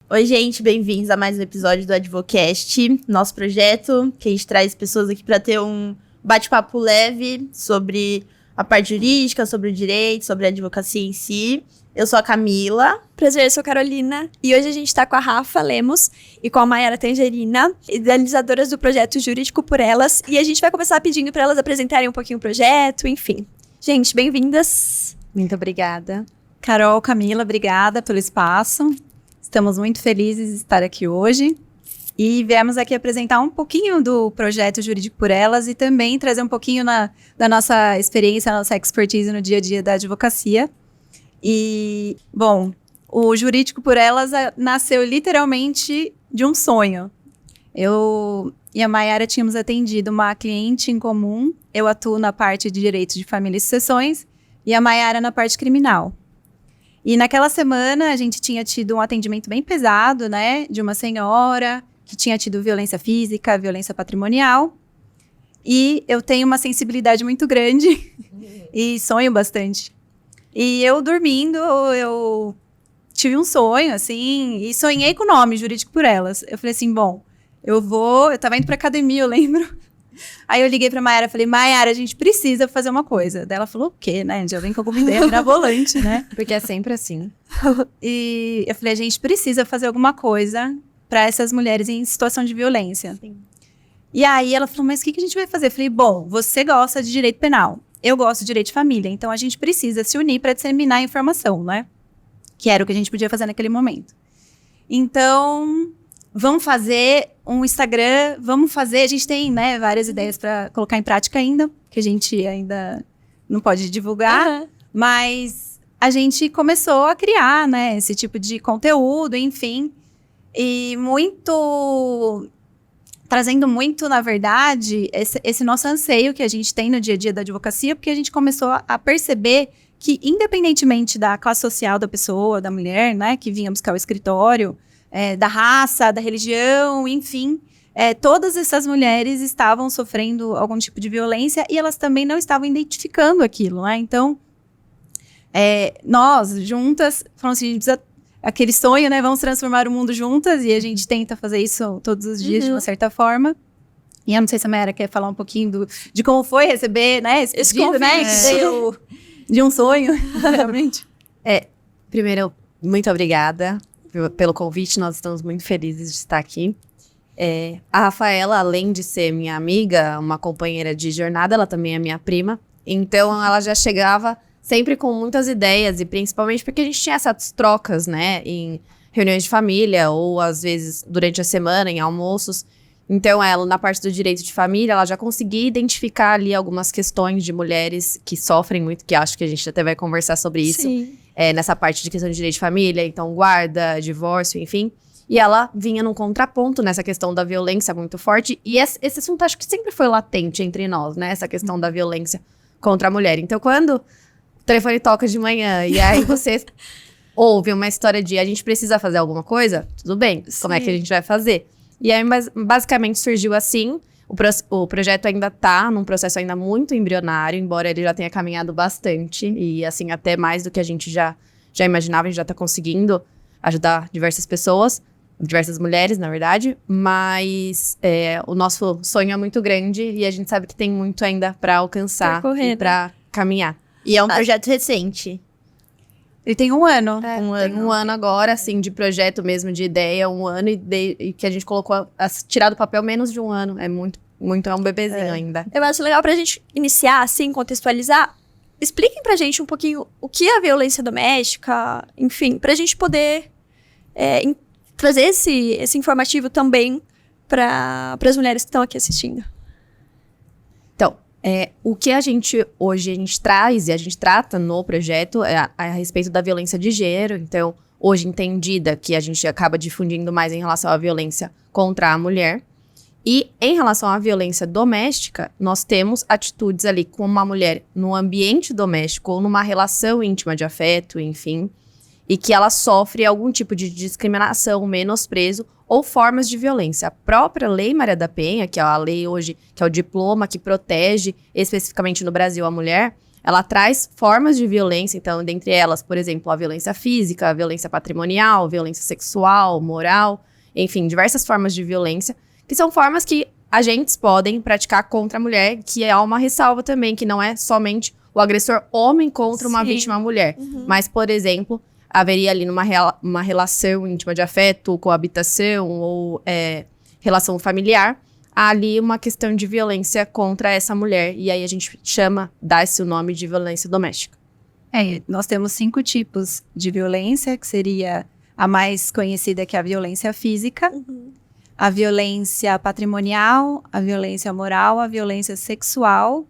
Oi, gente, bem-vindos a mais um episódio do Advocast, nosso projeto, que a gente traz pessoas aqui para ter um bate-papo leve sobre a parte jurídica, sobre o direito, sobre a advocacia em si. Eu sou a Camila. Prazer, eu sou a Carolina. E hoje a gente tá com a Rafa Lemos e com a Mayara Tangerina, idealizadoras do projeto Jurídico por Elas. E a gente vai começar pedindo para elas apresentarem um pouquinho o projeto, enfim. Gente, bem-vindas. Muito obrigada. Carol, Camila, obrigada pelo espaço. Estamos muito felizes de estar aqui hoje. E viemos aqui apresentar um pouquinho do projeto Jurídico por Elas e também trazer um pouquinho da nossa experiência, nossa expertise no dia a dia da advocacia. E, bom, o Jurídico por Elas nasceu literalmente de um sonho. Eu e a Mayara tínhamos atendido uma cliente em comum. Eu atuo na parte de direito de família e sucessões e a Mayara na parte criminal. E naquela semana a gente tinha tido um atendimento bem pesado, né, de uma senhora que tinha tido violência física, violência patrimonial. E eu tenho uma sensibilidade muito grande e sonho bastante. E eu dormindo, eu tive um sonho, assim, e sonhei com o nome, Jurídico por Elas. Eu falei assim, bom, eu tava indo pra academia, eu lembro. Aí eu liguei pra Mayara, falei, Mayara, a gente precisa fazer uma coisa. Daí ela falou, o quê, né? Já vem com alguma ideia mirabolante, né? Porque é sempre assim. E eu falei, a gente precisa fazer alguma coisa pra essas mulheres em situação de violência. Sim. E aí ela falou, mas o que a gente vai fazer? Eu falei, bom, você gosta de direito penal. Eu gosto de direito de família, então a gente precisa se unir para disseminar a informação, né? Que era o que a gente podia fazer naquele momento. Então, vamos fazer um Instagram, a gente tem, né, várias ideias para colocar em prática ainda, que a gente ainda não pode divulgar, mas a gente começou a criar, né, esse tipo de conteúdo, enfim, e trazendo muito, na verdade, esse nosso anseio que a gente tem no dia a dia da advocacia, porque a gente começou a perceber que, independentemente da classe social da pessoa, da mulher, né, que vinha buscar o escritório, da raça, da religião, enfim, todas essas mulheres estavam sofrendo algum tipo de violência e elas também não estavam identificando aquilo, né? Então, nós, juntas, falamos assim, a gente precisa aquele sonho, né? Vamos transformar o mundo juntas e a gente tenta fazer isso todos os dias, de uma certa forma. E eu não sei se a Mayara quer falar um pouquinho de como foi receber, né? Esse pedido, né? Que veio de um sonho, realmente. Primeiro, muito obrigada pelo convite. Nós estamos muito felizes de estar aqui. A Rafaela, além de ser minha amiga, uma companheira de jornada, ela também é minha prima. Então, ela já chegava sempre com muitas ideias, e principalmente porque a gente tinha essas trocas, né, em reuniões de família, ou às vezes durante a semana, em almoços. Então, ela, na parte do direito de família, ela já conseguia identificar ali algumas questões de mulheres que sofrem muito, que acho que a gente até vai conversar sobre isso. Sim. Nessa parte de questão de direito de família, então guarda, divórcio, enfim. E ela vinha num contraponto nessa questão da violência muito forte, e esse assunto acho que sempre foi latente entre nós, né, essa questão da violência contra a mulher. Então, quando o telefone toca de manhã e aí você ouve uma história de a gente precisa fazer alguma coisa, tudo bem, como é que a gente vai fazer? E aí, basicamente, surgiu assim. O projeto ainda tá num processo ainda muito embrionário, embora ele já tenha caminhado bastante, e assim, até mais do que a gente já imaginava, a gente já tá conseguindo ajudar diversas pessoas, diversas mulheres, na verdade, mas o nosso sonho é muito grande e a gente sabe que tem muito ainda pra alcançar e pra caminhar. E é um projeto recente. Ele tem um ano. Tem um ano agora, assim, de projeto mesmo, de ideia, um ano, e que a gente colocou tirar do papel menos de um ano. É um bebezinho ainda. Eu acho legal pra gente iniciar, assim, contextualizar. Expliquem pra gente um pouquinho o que é a violência doméstica, enfim, pra gente poder trazer esse informativo também para as mulheres que estão aqui assistindo. Então, o que a gente traz e a gente trata no projeto é a respeito da violência de gênero. Então, hoje entendida que a gente acaba difundindo mais em relação à violência contra a mulher. E em relação à violência doméstica, nós temos atitudes ali com uma mulher no ambiente doméstico ou numa relação íntima de afeto, enfim, e que ela sofre algum tipo de discriminação, menosprezo ou formas de violência. A própria Lei Maria da Penha, que é a lei hoje, que é o diploma que protege especificamente no Brasil a mulher, ela traz formas de violência, então, dentre elas, por exemplo, a violência física, a violência patrimonial, violência sexual, moral, enfim, diversas formas de violência, que são formas que agentes podem praticar contra a mulher, que há uma ressalva também, que não é somente o agressor homem contra uma vítima mulher, mas, por exemplo, haveria ali uma relação íntima de afeto, coabitação ou relação familiar, há ali uma questão de violência contra essa mulher, e aí a gente dá-se o nome de violência doméstica. Nós temos 5 tipos de violência, que seria a mais conhecida, que é a violência física, a violência patrimonial, a violência moral, a violência sexual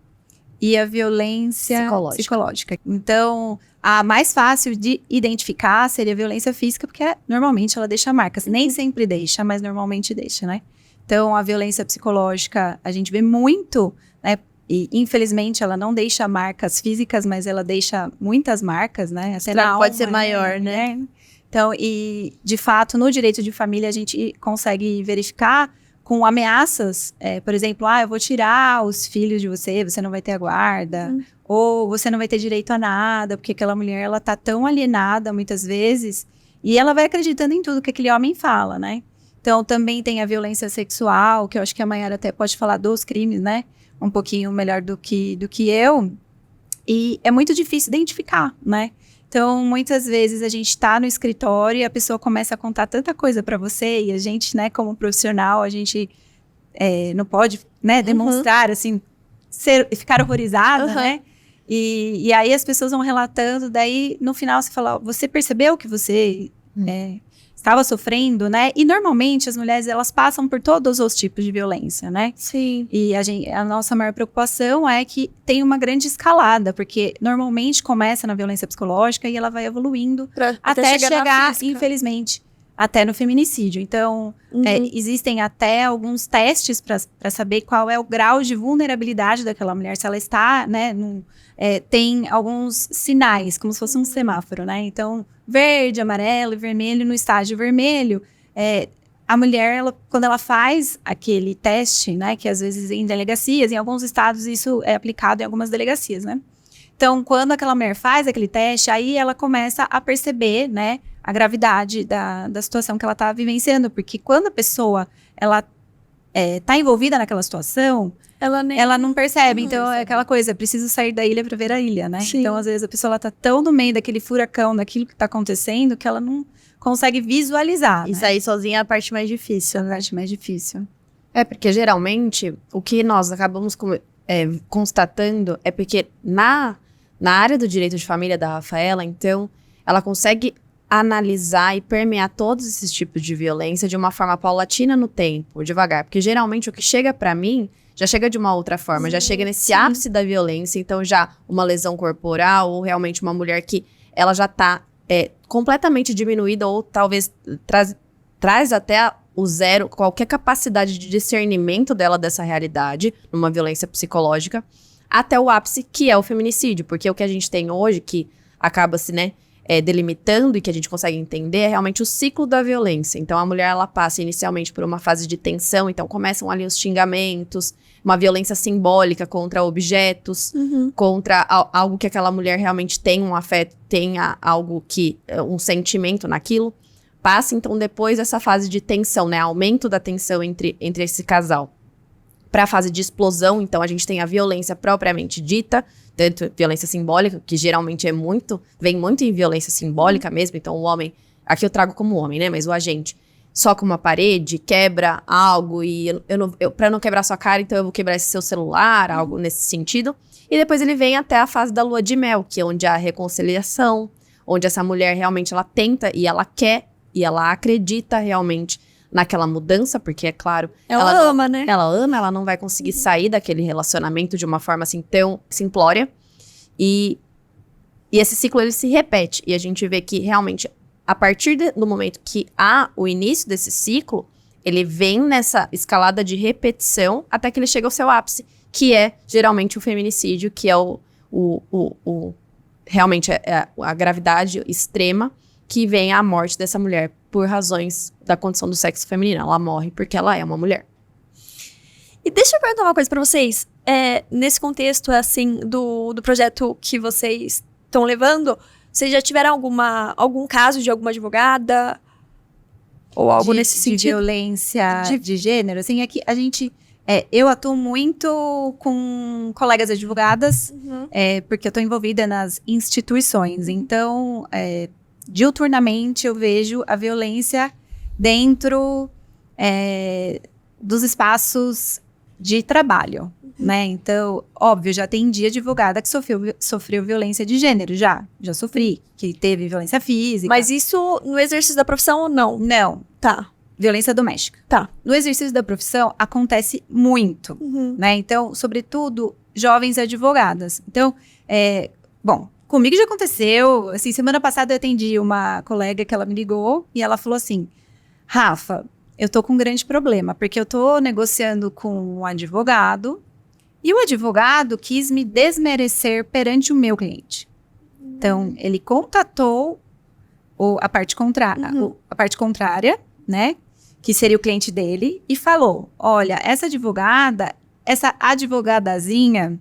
e a violência psicológica. Então, a mais fácil de identificar seria a violência física, porque normalmente ela deixa marcas. Nem sempre deixa, mas normalmente deixa, né? Então, a violência psicológica, a gente vê muito, né? E, infelizmente, ela não deixa marcas físicas, mas ela deixa muitas marcas, né? Até na alma, pode ser maior, né? Então, e, de fato, no direito de família, a gente consegue verificar com ameaças, por exemplo, eu vou tirar os filhos de você, você não vai ter a guarda, ou você não vai ter direito a nada, porque aquela mulher, ela tá tão alienada, muitas vezes, e ela vai acreditando em tudo que aquele homem fala, né? Então, também tem a violência sexual, que eu acho que a Mayara até pode falar dos crimes, né? Um pouquinho melhor do que eu. E é muito difícil identificar, né? Então, muitas vezes a gente está no escritório e a pessoa começa a contar tanta coisa para você, e a gente, né, como profissional, a gente não pode, né, demonstrar, assim, ficar horrorizada, né? E aí as pessoas vão relatando, daí no final você fala, você percebeu que você estava sofrendo, né? E normalmente as mulheres, elas passam por todos os tipos de violência, né? Sim. E a nossa maior preocupação é que tem uma grande escalada, porque normalmente começa na violência psicológica e ela vai evoluindo até chegar, infelizmente, até no feminicídio. Então, existem até alguns testes para saber qual é o grau de vulnerabilidade daquela mulher, se ela está, né, tem alguns sinais, como se fosse um semáforo, né? Então, verde, amarelo e vermelho. No estágio vermelho, a mulher, quando ela faz aquele teste, né, que às vezes em delegacias, em alguns estados isso é aplicado em algumas delegacias, né? Então, quando aquela mulher faz aquele teste, aí ela começa a perceber, né, a gravidade da situação que ela está vivenciando, porque quando a pessoa, ela tá envolvida naquela situação, ela não percebe. Então, é aquela coisa, preciso sair da ilha para ver a ilha, né? Sim. Então, às vezes, a pessoa ela tá tão no meio daquele furacão, daquilo que tá acontecendo, que ela não consegue visualizar. E sair sozinha é a parte mais difícil. A parte mais difícil. Porque geralmente, o que nós acabamos constatando é porque na área do direito de família da Rafaela, então, ela consegue analisar e permear todos esses tipos de violência de uma forma paulatina no tempo, devagar. Porque geralmente o que chega pra mim já chega de uma outra forma, já chega nesse ápice da violência, então já uma lesão corporal ou realmente uma mulher que ela já tá completamente diminuída ou talvez traz até o zero qualquer capacidade de discernimento dela dessa realidade, numa violência psicológica, até o ápice que é o feminicídio, porque o que a gente tem hoje, que acaba-se, né, delimitando e que a gente consegue entender é realmente o ciclo da violência. Então, a mulher, ela passa inicialmente por uma fase de tensão, então começam ali os xingamentos, uma violência simbólica contra objetos, contra algo que aquela mulher realmente tem um afeto, tenha algo que, um sentimento naquilo. Passa, então, depois essa fase de tensão, né, aumento da tensão entre esse casal. Para a fase de explosão, então, a gente tem a violência propriamente dita, tanto violência simbólica, que geralmente vem muito em violência simbólica mesmo, então o homem, aqui eu trago como homem, né, mas o agente soca uma parede, quebra algo, e pra não quebrar sua cara, então eu vou quebrar esse seu celular, algo nesse sentido, e depois ele vem até a fase da lua de mel, que é onde há a reconciliação, onde essa mulher realmente, ela tenta, e ela quer, e ela acredita realmente naquela mudança, porque, é claro... Ela ama, né? Ela ama, ela não vai conseguir sair daquele relacionamento de uma forma assim tão simplória. E esse ciclo, ele se repete. E a gente vê que, realmente, a partir do momento que há o início desse ciclo, ele vem nessa escalada de repetição até que ele chega ao seu ápice, que é, geralmente, o feminicídio, que é realmente a gravidade extrema, que vem a morte dessa mulher por razões da condição do sexo feminino. Ela morre porque ela é uma mulher. E deixa eu perguntar uma coisa pra vocês. Nesse contexto, assim, do projeto que vocês estão levando, vocês já tiveram algum caso de alguma advogada? Ou algo nesse De sentido? violência de gênero, assim, aqui a gente... eu atuo muito com colegas advogadas, Uhum. porque eu estou envolvida nas instituições. Então, diuturnamente eu vejo a violência dentro dos espaços de trabalho, né? Então, óbvio, já tem dia advogada que sofreu violência de gênero, já sofri, que teve violência física. Mas isso no exercício da profissão ou não? Não, Tá. violência doméstica. Tá. No exercício da profissão, acontece muito, Uhum. né? Então, sobretudo, jovens advogadas. Então, bom, comigo já aconteceu, assim, semana passada eu atendi uma colega que ela me ligou e ela falou assim, Rafa, eu tô com um grande problema, porque eu tô negociando com um advogado e o advogado quis me desmerecer perante o meu cliente. Então, ele contatou a parte contrária, né? Que seria o cliente dele, e falou, olha, essa advogadazinha,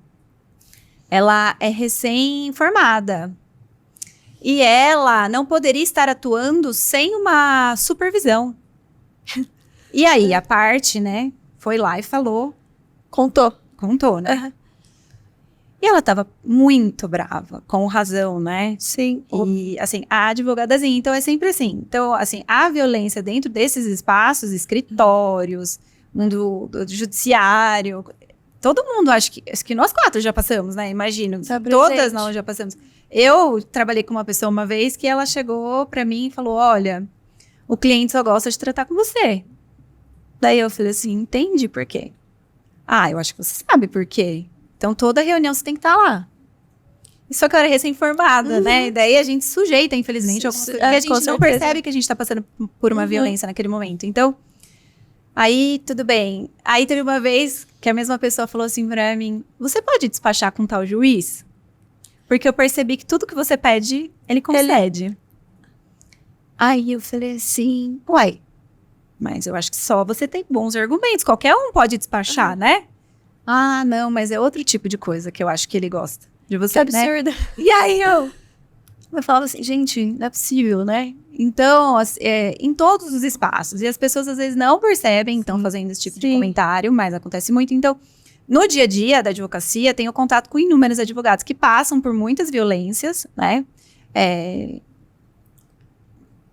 ela é recém-formada. E ela não poderia estar atuando sem uma supervisão. E aí, a parte, né, foi lá e contou, né? Uhum. E ela tava muito brava, com razão, né? Sim. E, assim, a advogadazinha, então é sempre assim. Então, assim, a violência dentro desses espaços, escritórios, do judiciário, todo mundo, acho que nós 4 já passamos, né? Imagino, Tá todas presente. nós já passamos. Eu trabalhei com uma pessoa uma vez que ela chegou pra mim e falou, olha, o cliente só gosta de tratar com você. Daí eu falei assim, entende por quê? Ah, eu acho que você sabe por quê. Então, toda reunião você tem que estar lá. Só que eu era recém-formada, né? E daí a gente sujeita, infelizmente, algumas coisas. Porque a gente com não certeza. percebe que a gente tá passando por uma violência naquele momento. Então, aí tudo bem. Aí teve uma vez que a mesma pessoa falou assim pra mim, você pode despachar com tal juiz? Porque eu percebi que tudo que você pede, ele concede. Aí eu falei assim, uai, mas eu acho que só você tem bons argumentos. Qualquer um pode despachar, né? Ah, não, mas é outro tipo de coisa que eu acho que ele gosta de você, Que né? absurdo. E aí eu falava assim, gente, não é possível, né? Então, em todos os espaços. E as pessoas às vezes não percebem, estão fazendo esse tipo de Sim. comentário, mas acontece muito. Então, no dia a dia da advocacia, tenho contato com inúmeros advogados que passam por muitas violências, né?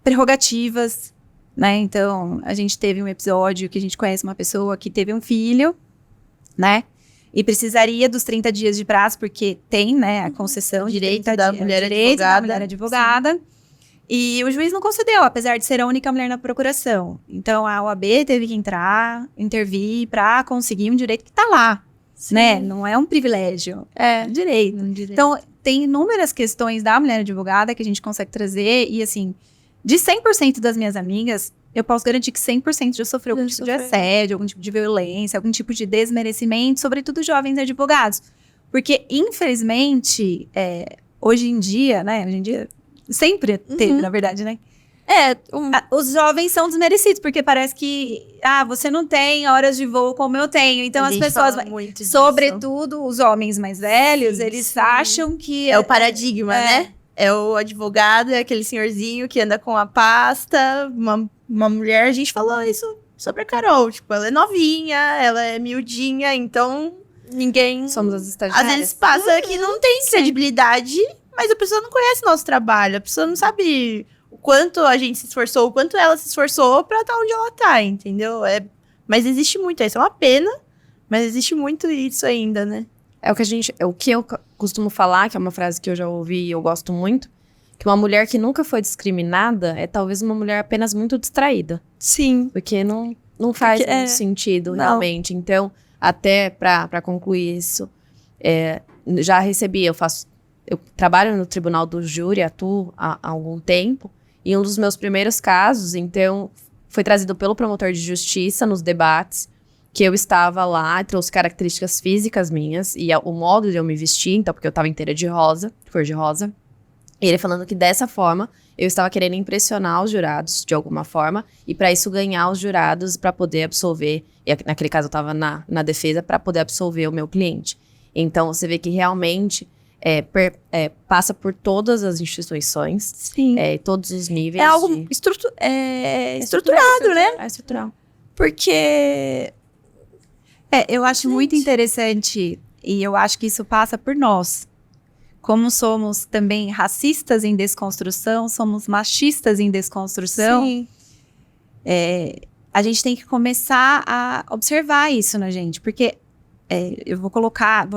Prerrogativas, né? Então, a gente teve um episódio que a gente conhece uma pessoa que teve um filho, né? E precisaria dos 30 dias de prazo, porque tem, né, a concessão de Direito 30 da dias. mulher Direito da advogada. mulher advogada. E o juiz não concedeu, apesar de ser a única mulher na procuração. Então, a OAB teve que intervir para conseguir um direito que está lá, né? Não é um privilégio, é um direito. Então, tem inúmeras questões da mulher advogada que a gente consegue trazer. E, assim, de 100% das minhas amigas, eu posso garantir que 100% já sofreu algum tipo de assédio, algum tipo de violência, algum tipo de desmerecimento, sobretudo jovens advogados. Porque, infelizmente, hoje em dia, né? Hoje em dia, sempre teve, na verdade, né? Os jovens são desmerecidos, porque parece que, você não tem horas de voo como eu tenho. Então, as pessoas, sobretudo os homens mais velhos, eles acham que... É o paradigma, né? É o advogado, é aquele senhorzinho que anda com a pasta, uma mulher, a gente falou isso sobre a Carol, tipo, ela é novinha, ela é miudinha, então Ninguém... Somos as estagiárias. às vezes passa que não tem credibilidade, mas a pessoa não conhece nosso trabalho, a pessoa não sabe o quanto a gente se esforçou, o quanto ela se esforçou pra estar onde ela tá, entendeu? Mas existe muito, isso é uma pena, mas existe muito isso ainda, né? O que eu costumo falar, que é uma frase que eu já ouvi e eu gosto muito, que uma mulher que nunca foi discriminada é talvez uma mulher apenas muito distraída. Sim. Porque não faz muito sentido, realmente. Então, até pra concluir isso, já recebi, eu trabalho no Tribunal do Júri, atuo há algum tempo, e um dos meus primeiros casos, então, foi trazido pelo promotor de justiça nos debates, que eu estava lá, trouxe características físicas minhas, e o modo de eu me vestir, então, porque eu estava inteira de rosa, cor de rosa, e ele falando que dessa forma eu estava querendo impressionar os jurados de alguma forma e para isso ganhar os jurados para poder absolver, e naquele caso eu estava na defesa, para poder absolver o meu cliente. Então você vê que realmente passa por todas as instituições, Sim. todos os níveis. É algo estruturado, né? É estrutural. Porque... eu acho muito interessante, e eu acho que isso passa por nós. Como somos também racistas em desconstrução, somos machistas em desconstrução, Sim. A gente tem que começar a observar isso na gente, porque eu vou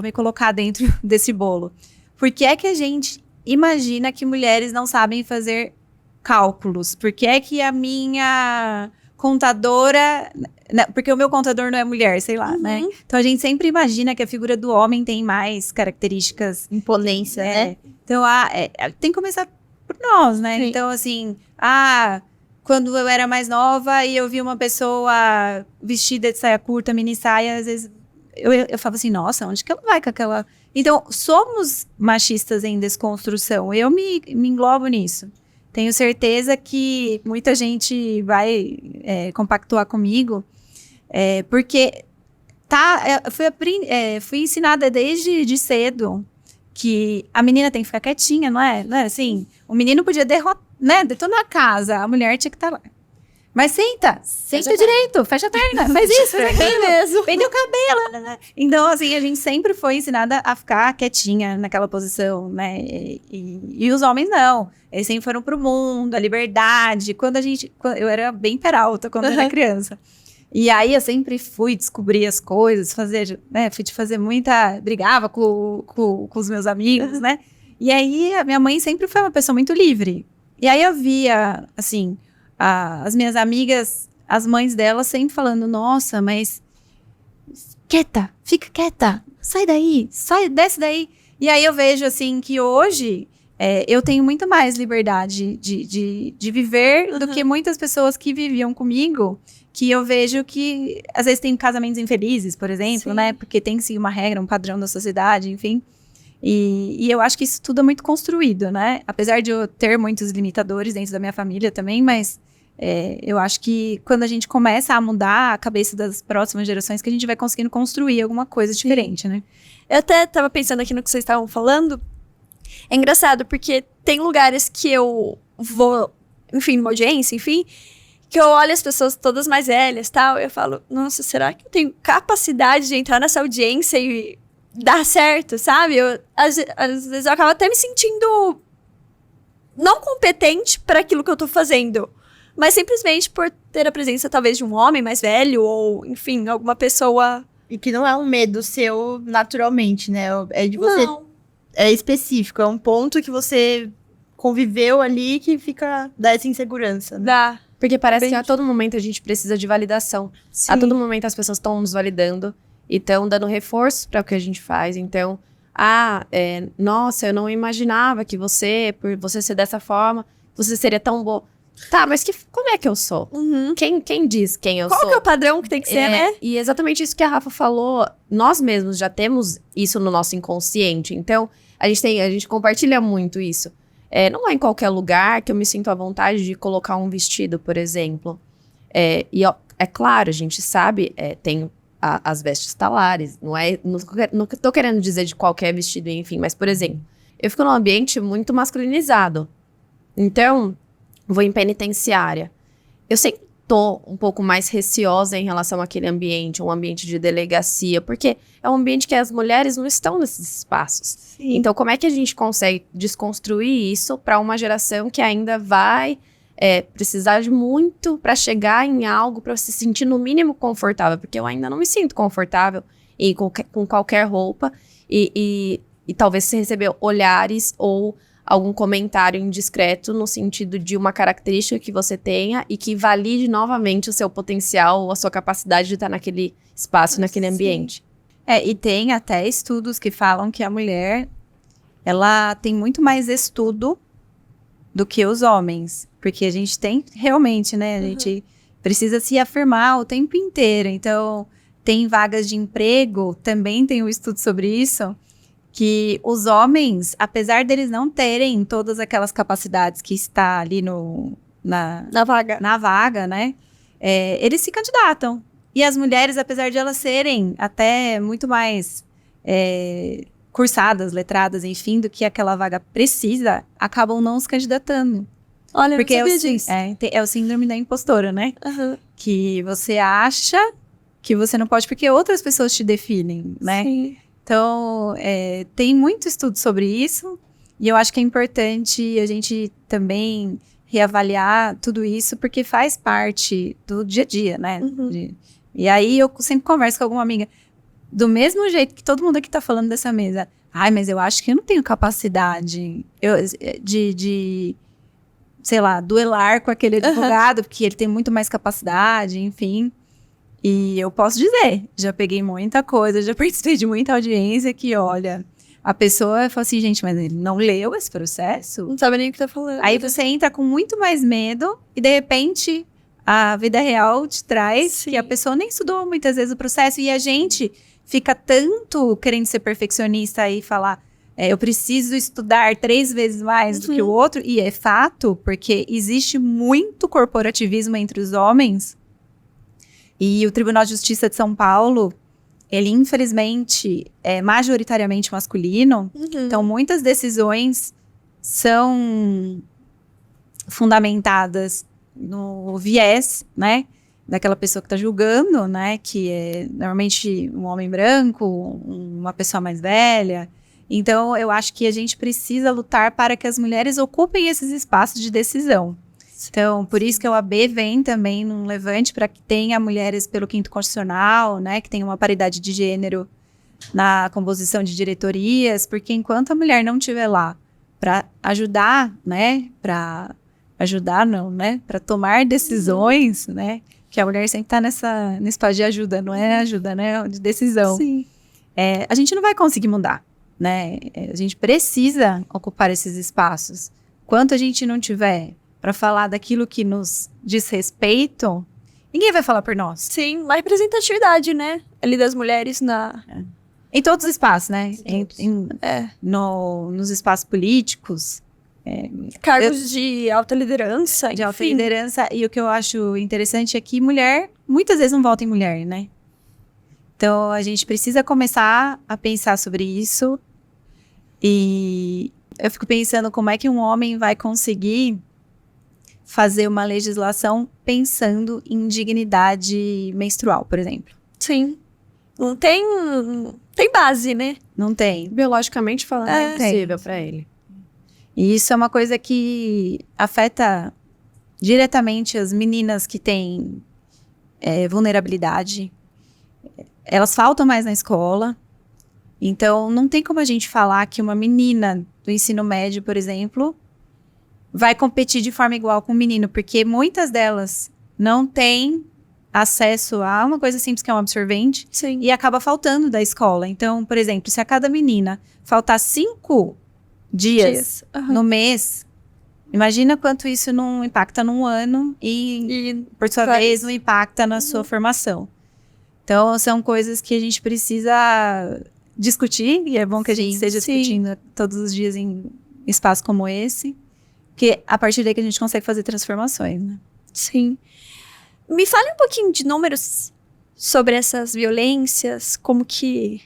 me colocar dentro desse bolo. Por que é que a gente imagina que mulheres não sabem fazer cálculos? Por que é que a minha contadora... Porque o meu contador não é mulher, sei lá, né? Então a gente sempre imagina que a figura do homem tem mais características... Imponência, né? Então tem que começar por nós, né? Sim. Então assim, quando eu era mais nova e eu vi uma pessoa vestida de saia curta, mini saia, às vezes eu falava assim, nossa, onde que ela vai com aquela... Então, somos machistas em desconstrução, eu me englobo nisso. Tenho certeza que muita gente vai compactuar comigo, porque fui ensinada desde cedo que a menina tem que ficar quietinha, não é? Não é assim? O menino podia detonar a casa, a mulher tinha que estar lá. Mas senta direito, fecha a perna, faz isso, faz aquilo, prende o cabelo. Então, assim, a gente sempre foi ensinada a ficar quietinha naquela posição, né? E os homens não. Eles sempre foram pro mundo, a liberdade. Eu era bem peralta quando eu era criança. E aí eu sempre fui descobrir as coisas, brigava com os meus amigos, né? E aí a minha mãe sempre foi uma pessoa muito livre. E aí eu via, assim, as minhas amigas, as mães delas sempre falando, nossa, mas fica quieta, sai daí, desce daí. E aí eu vejo, assim, que hoje eu tenho muito mais liberdade de viver do que muitas pessoas que viviam comigo, que eu vejo que, às vezes, tem casamentos infelizes, por exemplo, né? Porque tem que seguir uma regra, um padrão da sociedade, enfim. E eu acho que isso tudo é muito construído, né? Apesar de eu ter muitos limitadores dentro da minha família também, mas eu acho que quando a gente começa a mudar a cabeça das próximas gerações, que a gente vai conseguindo construir alguma coisa diferente, né? Eu até tava pensando aqui no que vocês estavam falando. É engraçado, porque tem lugares que eu vou, enfim, numa audiência, enfim, que eu olho as pessoas todas mais velhas e tal, e eu falo, nossa, será que eu tenho capacidade de entrar nessa audiência e dar certo, sabe? Às vezes eu acabo até me sentindo não competente para aquilo que eu tô fazendo, mas simplesmente por ter a presença talvez de um homem mais velho ou, enfim, alguma pessoa... E que não é um medo seu naturalmente, né? É de você... Não. É específico, é um ponto que você conviveu ali que dá essa insegurança, né? Dá. Porque parece que a todo momento a gente precisa de validação. Sim. A todo momento as pessoas estão nos validando e estão dando reforço para o que a gente faz. Então, nossa, eu não imaginava que você, por você ser dessa forma, você seria tão boa. Tá, mas como é que eu sou? Uhum. Quem diz quem eu Qual sou? que é o padrão que tem que ser, né? E exatamente isso que a Rafa falou, nós mesmos já temos isso no nosso inconsciente. Então, a gente compartilha muito isso. Não é em qualquer lugar que eu me sinto à vontade de colocar um vestido, por exemplo. É claro, a gente sabe, tem as vestes talares. Não tô querendo dizer de qualquer vestido, enfim. Mas, por exemplo, eu fico num ambiente muito masculinizado. Então, vou em penitenciária. Eu sempre tô um pouco mais receosa em relação àquele ambiente, um ambiente de delegacia, porque é um ambiente que as mulheres não estão nesses espaços. Sim. Então, como é que a gente consegue desconstruir isso para uma geração que ainda vai precisar de muito para chegar em algo, para se sentir no mínimo confortável? Porque eu ainda não me sinto confortável com qualquer roupa e talvez se receber olhares ou algum comentário indiscreto no sentido de uma característica que você tenha e que valide novamente o seu potencial ou a sua capacidade de estar naquele espaço, naquele ambiente. E tem até estudos que falam que a mulher, ela tem muito mais estudo do que os homens. Porque a gente tem, realmente, né? A gente precisa se afirmar o tempo inteiro. Então, tem vagas de emprego, também tem um estudo sobre isso, que os homens, apesar deles não terem todas aquelas capacidades que está ali Na vaga. na vaga, né? Eles se candidatam. E as mulheres, apesar de elas serem até muito mais cursadas, letradas, enfim, do que aquela vaga precisa, acabam não se candidatando. Olha, Porque eu não sabia disso. é o síndrome da impostora, né? Aham. Que você acha que você não pode porque outras pessoas te definem, né? Sim. Então, tem muito estudo sobre isso, e eu acho que é importante a gente também reavaliar tudo isso, porque faz parte do dia a dia, né? Uhum. E aí eu sempre converso com alguma amiga, do mesmo jeito que todo mundo aqui tá falando dessa mesa. Ai, mas eu acho que eu não tenho capacidade de sei lá, duelar com aquele advogado, porque ele tem muito mais capacidade, enfim. E eu posso dizer, já peguei muita coisa, já participei de muita audiência que, olha, a pessoa fala assim, gente, mas ele não leu esse processo? Não sabe nem o que tá falando. Aí você entra com muito mais medo e, de repente, a vida real te traz Sim. que a pessoa nem estudou muitas vezes o processo e a gente fica tanto querendo ser perfeccionista e falar, eu preciso estudar 3 vezes mais do que o outro, e é fato, porque existe muito corporativismo entre os homens. E o Tribunal de Justiça de São Paulo, ele infelizmente é majoritariamente masculino, então muitas decisões são fundamentadas no viés, né, daquela pessoa que está julgando, né, que é normalmente um homem branco, uma pessoa mais velha. Então eu acho que a gente precisa lutar para que as mulheres ocupem esses espaços de decisão. Então, por isso que a OAB vem também num levante para que tenha mulheres pelo 5º Constitucional, né, que tenha uma paridade de gênero na composição de diretorias, porque enquanto a mulher não estiver lá para ajudar, né, para tomar decisões, né, que a mulher sempre está nesse espaço de ajuda, não é ajuda, né, de decisão. Sim. A gente não vai conseguir mudar, né, a gente precisa ocupar esses espaços. Enquanto a gente não tiver para falar daquilo que nos diz respeito, ninguém vai falar por nós. Sim, uma representatividade, né? Ali das mulheres Em todos os espaços, né? É. Nos espaços políticos. Cargos de alta liderança. De alta enfim. liderança. E o que eu acho interessante é que mulher, muitas vezes não vota em mulher, né? Então, a gente precisa começar a pensar sobre isso. E eu fico pensando como é que um homem vai conseguir fazer uma legislação pensando em dignidade menstrual, por exemplo. Sim. Não tem base, né? Não tem. Biologicamente falando, é tem. impossível pra ele. E isso é uma coisa que afeta diretamente as meninas que têm vulnerabilidade. Elas faltam mais na escola. Então, não tem como a gente falar que uma menina do ensino médio, por exemplo, vai competir de forma igual com o menino, porque muitas delas não têm acesso a uma coisa simples que é um absorvente. Sim. E acaba faltando da escola. Então, por exemplo, se a cada menina faltar 5 dias no mês, imagina quanto isso não impacta num ano e por sua vez, não impacta na sua formação. Então, são coisas que a gente precisa discutir, e é bom que a gente esteja discutindo todos os dias em espaços como esse, porque a partir daí que a gente consegue fazer transformações, né? Sim. Me fale um pouquinho de números sobre essas violências, como que...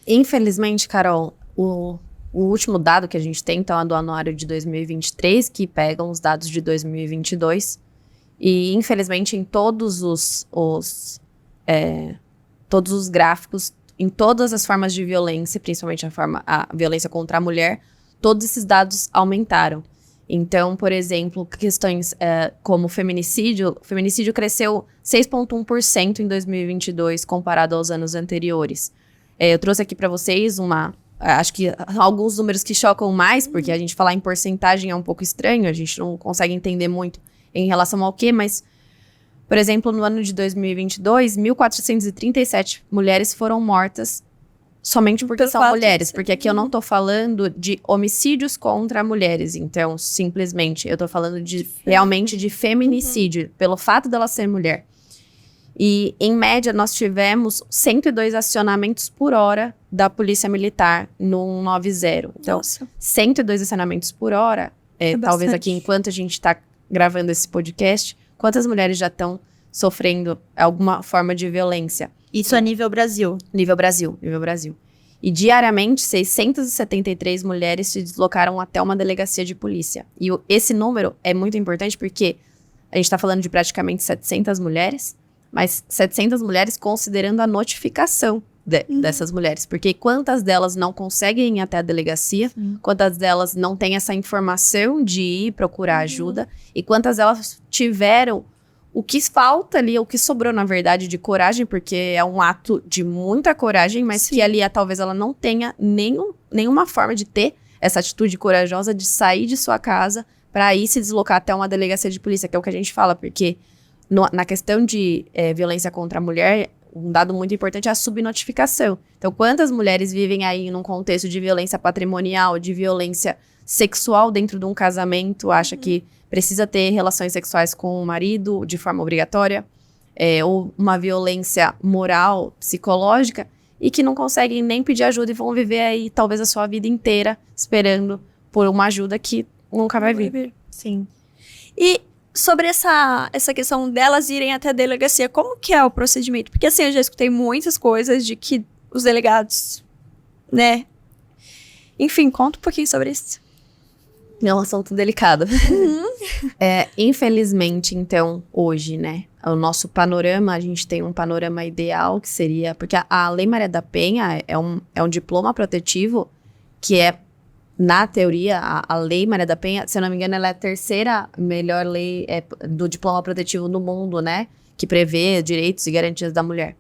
Infelizmente, Carol, o último dado que a gente tem, então, é do anuário de 2023, que pegam os dados de 2022. E, infelizmente, em todos os gráficos, em todas as formas de violência, principalmente a violência contra a mulher, todos esses dados aumentaram. Então, por exemplo, questões como o feminicídio cresceu 6,1% em 2022, comparado aos anos anteriores. Eu trouxe aqui para vocês acho que alguns números que chocam mais, porque a gente falar em porcentagem é um pouco estranho, a gente não consegue entender muito em relação ao quê, mas, por exemplo, no ano de 2022, 1.437 mulheres foram mortas somente porque são mulheres, porque aqui eu não tô falando de homicídios contra mulheres, então, simplesmente, eu tô falando realmente de feminicídio, pelo fato dela ser mulher. E, em média, nós tivemos 102 acionamentos por hora da Polícia Militar no 190. Então, Nossa. 102 acionamentos por hora. Talvez bastante. aqui, enquanto a gente está gravando esse podcast, quantas mulheres já estão sofrendo alguma forma de violência? Isso a nível Brasil. Nível Brasil. E diariamente, 673 mulheres se deslocaram até uma delegacia de polícia. E esse número é muito importante porque a gente está falando de praticamente 700 mulheres, mas 700 mulheres considerando a notificação dessas mulheres. Porque quantas delas não conseguem ir até a delegacia, quantas delas não têm essa informação de ir procurar ajuda, e quantas delas tiveram o que falta ali, o que sobrou, na verdade, de coragem, porque é um ato de muita coragem, mas que ali talvez ela não tenha nenhuma forma de ter essa atitude corajosa de sair de sua casa para ir se deslocar até uma delegacia de polícia, que é o que a gente fala, porque na questão de violência contra a mulher, um dado muito importante é a subnotificação. Então, quantas mulheres vivem aí num contexto de violência patrimonial, de violência sexual dentro de um casamento, acha que precisa ter relações sexuais com o marido de forma obrigatória, ou uma violência moral, psicológica, e que não conseguem nem pedir ajuda e vão viver aí talvez a sua vida inteira esperando por uma ajuda que nunca vai vir. Sim. E sobre essa questão delas irem até a delegacia, como que é o procedimento? Porque assim, eu já escutei muitas coisas de que os delegados, né? Enfim, conta um pouquinho sobre isso. É um assunto delicado. Infelizmente, então, hoje, né, o nosso panorama, a gente tem um panorama ideal que seria... Porque a Lei Maria da Penha é um diploma protetivo que é, na teoria, a Lei Maria da Penha, se eu não me engano, ela é a terceira melhor lei do diploma protetivo no mundo, né, que prevê direitos e garantias da mulher.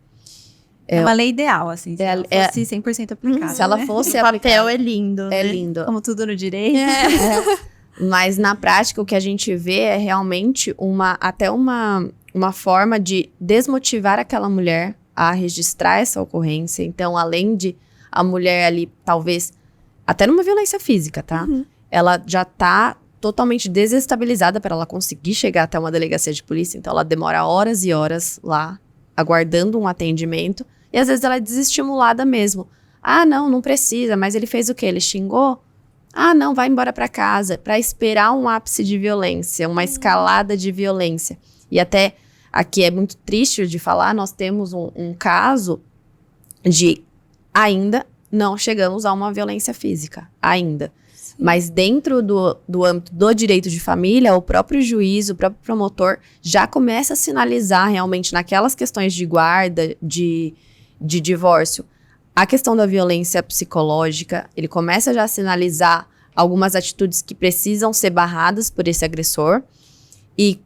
É uma lei ideal, assim, se ela fosse 100% aplicável. Se ela né? fosse O papel aplicável, é lindo, é né? lindo. Como tudo no direito. Mas na prática o que a gente vê é realmente uma forma de desmotivar aquela mulher a registrar essa ocorrência. Então, além de a mulher ali, talvez, até numa violência física, tá? Ela já tá totalmente desestabilizada para ela conseguir chegar até uma delegacia de polícia. Então, ela demora horas e horas lá, aguardando um atendimento. E às vezes ela é desestimulada mesmo. Ah, não precisa, mas ele fez o quê? Ele xingou? Ah, não, vai embora para casa, para esperar um ápice de violência, uma escalada de violência. E até aqui é muito triste de falar, nós temos um caso de ainda não chegamos a uma violência física, ainda. Sim. Mas dentro do âmbito do direito de família, o próprio juiz, o próprio promotor já começa a sinalizar realmente naquelas questões de guarda, de divórcio, a questão da violência psicológica, ele começa já a sinalizar algumas atitudes que precisam ser barradas por esse agressor, e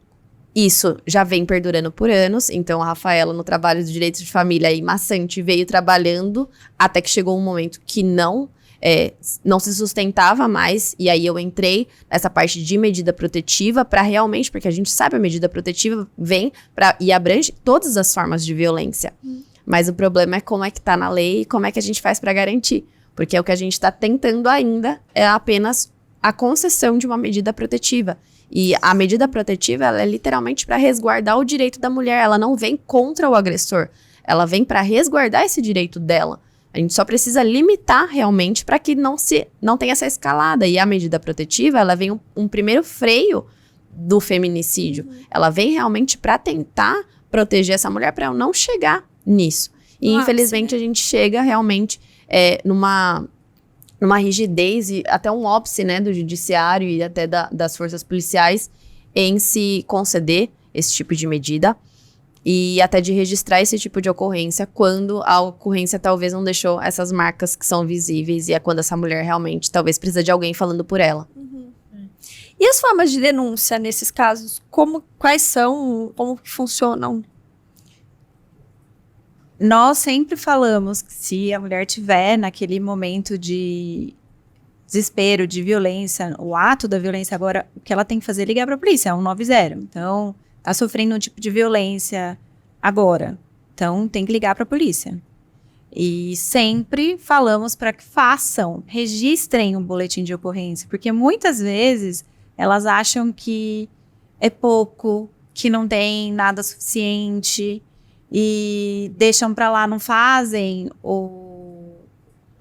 isso já vem perdurando por anos. Então a Rafaela, no trabalho do direito de família aí, maçante, veio trabalhando até que chegou um momento que não se sustentava mais, e aí eu entrei nessa parte de medida protetiva para realmente, porque a gente sabe a medida protetiva vem e abrange todas as formas de violência. Mas o problema é como é que tá na lei e como é que a gente faz para garantir. Porque o que a gente está tentando ainda é apenas a concessão de uma medida protetiva. E a medida protetiva, ela é literalmente para resguardar o direito da mulher. Ela não vem contra o agressor. Ela vem para resguardar esse direito dela. A gente só precisa limitar realmente para que não tenha essa escalada. E a medida protetiva, ela vem um primeiro freio do feminicídio. Ela vem realmente para tentar proteger essa mulher para não chegar nisso. E infelizmente a gente chega realmente numa rigidez e até um óbice, né, do judiciário e até das forças policiais em se conceder esse tipo de medida e até de registrar esse tipo de ocorrência quando a ocorrência talvez não deixou essas marcas que são visíveis, e é quando essa mulher realmente talvez precisa de alguém falando por ela. E as formas de denúncia nesses casos, quais são, como que funcionam? Nós sempre falamos que se a mulher tiver naquele momento de desespero, de violência, o ato da violência, agora o que ela tem que fazer é ligar para a polícia, é 190. Então, tá sofrendo um tipo de violência agora. Então, tem que ligar para a polícia. E sempre falamos para que registrem um boletim de ocorrência, porque muitas vezes elas acham que é pouco, que não tem nada suficiente, e deixam para lá, não fazem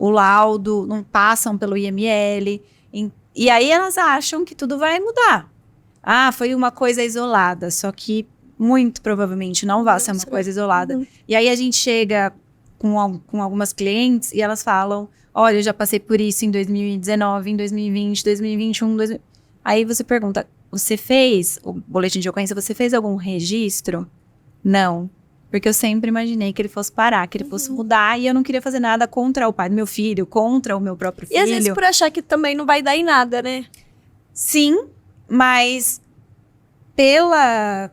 o laudo, não passam pelo IML. E aí elas acham que tudo vai mudar. Ah, foi uma coisa isolada, só que muito provavelmente não vai ser uma coisa isolada. E aí a gente chega com algumas clientes e elas falam, olha, eu já passei por isso em 2019, em 2020, 2021, Aí você pergunta, você fez o boletim de ocorrência, você fez algum registro? Não. Porque eu sempre imaginei que ele fosse parar, que ele fosse mudar, e eu não queria fazer nada contra o pai do meu filho, contra o meu próprio filho. E às vezes por achar que também não vai dar em nada, né? Sim, mas pela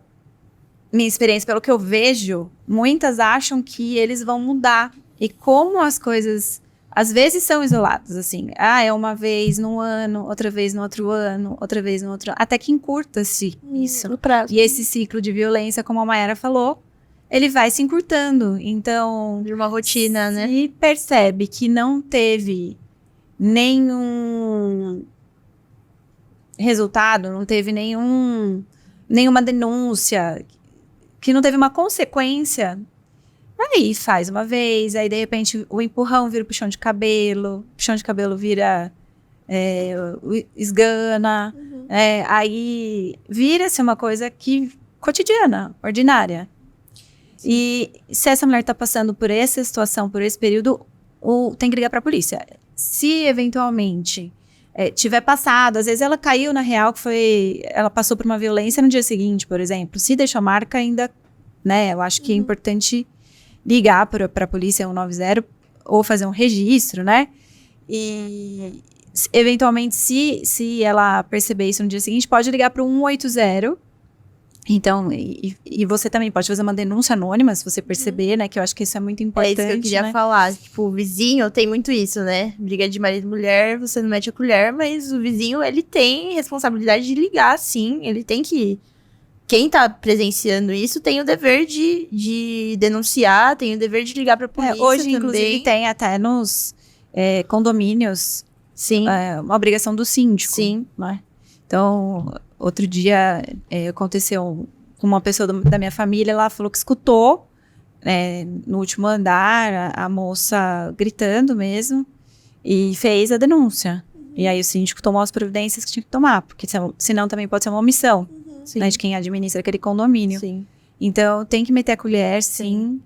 minha experiência, pelo que eu vejo, muitas acham que eles vão mudar. E como as coisas, às vezes, são isoladas, assim. Ah, é uma vez no ano, outra vez no outro ano, outra vez no outro ano. Até que encurta-se isso. No prazo. E esse ciclo de violência, como a Mayara falou, ele vai se encurtando. Então, De uma rotina, né? se percebe que não teve nenhum resultado, não teve nenhuma denúncia, que não teve uma consequência, aí faz uma vez, aí de repente o empurrão vira puxão de cabelo vira esgana, aí vira-se uma coisa cotidiana, ordinária. E se essa mulher está passando por essa situação, por esse período, tem que ligar para a polícia. Se eventualmente tiver passado, às vezes ela caiu na real, ela passou por uma violência no dia seguinte, por exemplo. Se deixou marca ainda, né? Eu acho que é importante ligar para a polícia 190 ou fazer um registro, né? E eventualmente, se ela perceber isso no dia seguinte, pode ligar para o 180. Então, e você também pode fazer uma denúncia anônima, se você perceber, né? Que eu acho que isso é muito importante. É isso que eu queria falar. Tipo, o vizinho tem muito isso, né? Briga de marido e mulher, você não mete a colher, mas o vizinho, ele tem responsabilidade de ligar, sim. Ele tem que... Quem tá presenciando isso tem o dever de denunciar, tem o dever de ligar pra polícia hoje, também. inclusive, tem até nos condomínios Sim. Uma obrigação do síndico. Sim. Né? Então, outro dia aconteceu com uma pessoa da minha família, ela falou que escutou no último andar a moça gritando mesmo e fez a denúncia. E aí o síndico tomou as providências que tinha que tomar, porque senão também pode ser uma omissão, né, de quem administra aquele condomínio. Sim. Então tem que meter a colher, sim.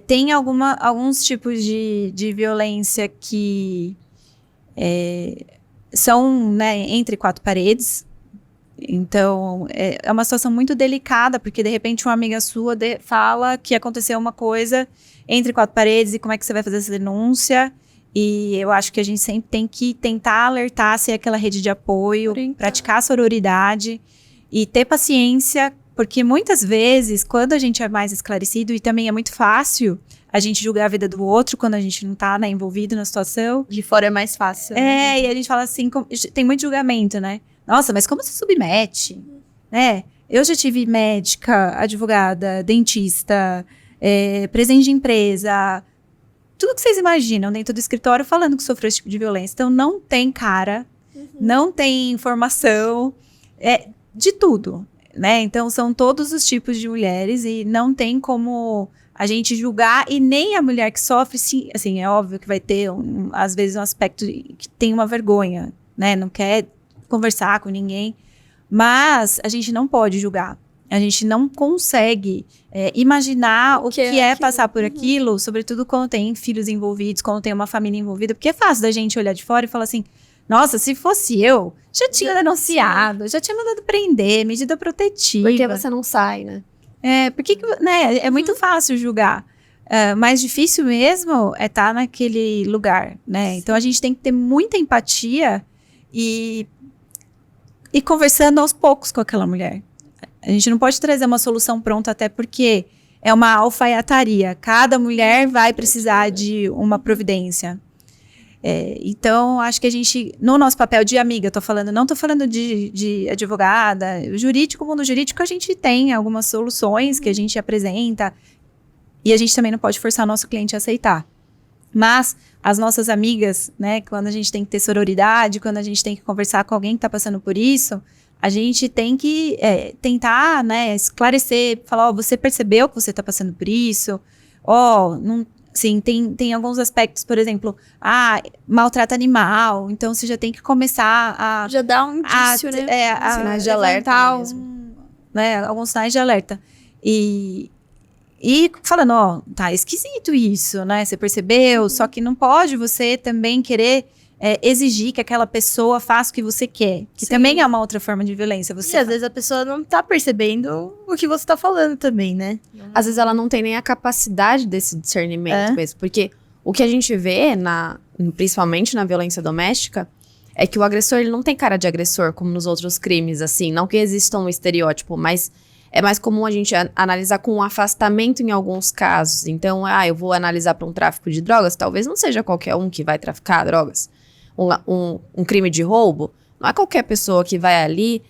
Tem alguns tipos de violência que são, né, entre quatro paredes. Então, é uma situação muito delicada, porque de repente uma amiga sua fala que aconteceu uma coisa entre quatro paredes e como é que você vai fazer essa denúncia. E eu acho que a gente sempre tem que tentar alertar, ser aquela rede de apoio, praticar a sororidade e ter paciência, porque muitas vezes, quando a gente é mais esclarecido, e também é muito fácil a gente julgar a vida do outro quando a gente não tá, né, envolvido na situação. De fora é mais fácil. Né? E a gente fala assim, tem muito julgamento, né? Nossa, mas como se submete? Né? Eu já tive médica, advogada, dentista, presidente de empresa, tudo que vocês imaginam dentro do escritório falando que sofreu esse tipo de violência. Então, não tem cara, não tem informação, de tudo, né? Então, são todos os tipos de mulheres e não tem como a gente julgar, e nem a mulher que sofre, sim, assim, é óbvio que vai ter, às vezes, um aspecto que tem uma vergonha, né? Não quer conversar com ninguém, mas a gente não pode julgar. A gente não consegue imaginar o que é passar por aquilo, sobretudo quando tem filhos envolvidos, quando tem uma família envolvida, porque é fácil da gente olhar de fora e falar assim, nossa, se fosse eu, já tinha denunciado, já tinha mandado prender, medida protetiva. Porque você não sai, né? Porque, né, é muito fácil julgar. Mais difícil mesmo é estar naquele lugar, né? Então a gente tem que ter muita empatia e conversando aos poucos com aquela mulher. A gente não pode trazer uma solução pronta, até porque é uma alfaiataria. Cada mulher vai precisar de uma providência. Então, acho que a gente, no nosso papel de amiga, não tô falando de advogada, o mundo jurídico, a gente tem algumas soluções que a gente apresenta e a gente também não pode forçar o nosso cliente a aceitar. Mas as nossas amigas, né, quando a gente tem que ter sororidade, quando a gente tem que conversar com alguém que está passando por isso, a gente tem que tentar, né, esclarecer, falar, você percebeu que você está passando por isso? Sim, tem alguns aspectos, por exemplo, maltrata animal, então você já tem que começar a... Já dá um indício, né? Sinais de alerta levantar mesmo. né, alguns sinais de alerta. E falando, ó, tá esquisito isso, né? Você percebeu? Só que não pode você também querer exigir que aquela pessoa faça o que você quer. Que Sim. também é uma outra forma de violência. E às vezes a pessoa não tá percebendo o que você tá falando também, né? Às vezes ela não tem nem a capacidade desse discernimento mesmo. Porque o que a gente vê, principalmente na violência doméstica, é que o agressor ele não tem cara de agressor, como nos outros crimes, assim. Não que exista um estereótipo, mas é mais comum a gente analisar com um afastamento em alguns casos. Então, eu vou analisar para um tráfico de drogas, talvez não seja qualquer um que vai traficar drogas. Um crime de roubo, não é qualquer pessoa que vai ali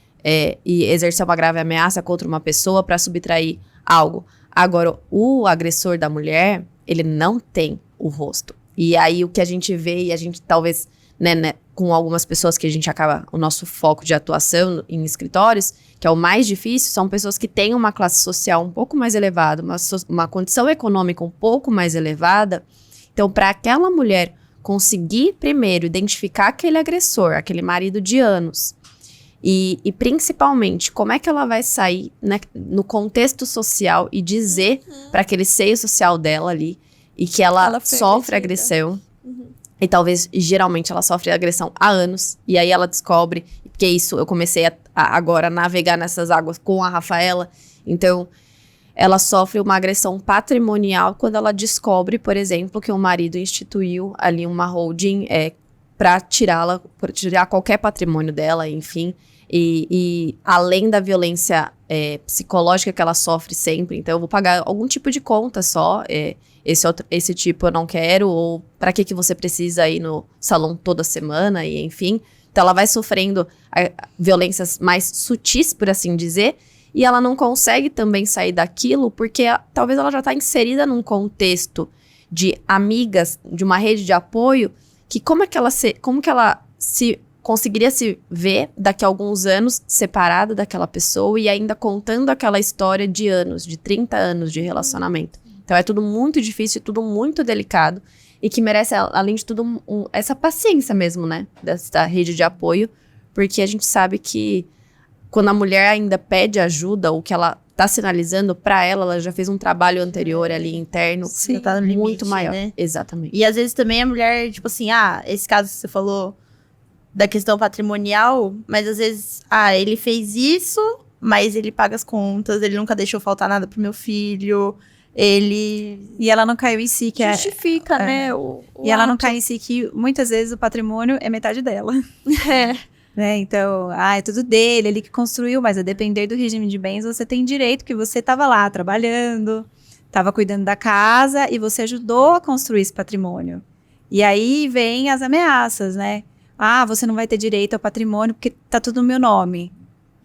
e exercer uma grave ameaça contra uma pessoa para subtrair algo. Agora, o agressor da mulher, ele não tem o rosto. E aí, o que a gente vê, e a gente talvez, né, com algumas pessoas que a gente acaba, o nosso foco de atuação em escritórios, que é o mais difícil, são pessoas que têm uma classe social um pouco mais elevada, uma condição econômica um pouco mais elevada. Então, para aquela mulher conseguir primeiro identificar aquele agressor, aquele marido de anos, e principalmente como é que ela vai sair, né, no contexto social e dizer para aquele seio social dela ali e que ela sofre agressão. E talvez, geralmente, ela sofre agressão há anos. E aí ela descobre, porque isso, eu comecei agora a navegar nessas águas com a Rafaela. Então, ela sofre uma agressão patrimonial quando ela descobre, por exemplo, que o marido instituiu ali uma holding para tirar qualquer patrimônio dela, enfim. E além da violência psicológica que ela sofre sempre, então eu vou pagar algum tipo de conta só, esse tipo eu não quero, ou para que você precisa ir no salão toda semana, e enfim. Então ela vai sofrendo violências mais sutis, por assim dizer, e ela não consegue também sair daquilo, porque talvez ela já está inserida num contexto de amigas, de uma rede de apoio, que como que ela se conseguiria se ver daqui a alguns anos separada daquela pessoa e ainda contando aquela história de anos, de 30 anos de relacionamento. Então é tudo muito difícil, tudo muito delicado e que merece, além de tudo, essa paciência mesmo, né, dessa rede de apoio, porque a gente sabe que quando a mulher ainda pede ajuda, o que ela tá sinalizando pra ela já fez um trabalho anterior ali interno. Sim, tá no limite, muito maior. né? Exatamente. E às vezes também a mulher, tipo assim, esse caso que você falou da questão patrimonial, mas às vezes, ele fez isso, mas ele paga as contas, ele nunca deixou faltar nada pro meu filho, E ela não caiu em si, que justifica, né? E ela não cai em si que muitas vezes o patrimônio é metade dela. Né? Então, é tudo dele, ele que construiu, mas a depender do regime de bens, você tem direito que você estava lá trabalhando, estava cuidando da casa e você ajudou a construir esse patrimônio. E aí vem as ameaças, né? Você não vai ter direito ao patrimônio porque tá tudo no meu nome.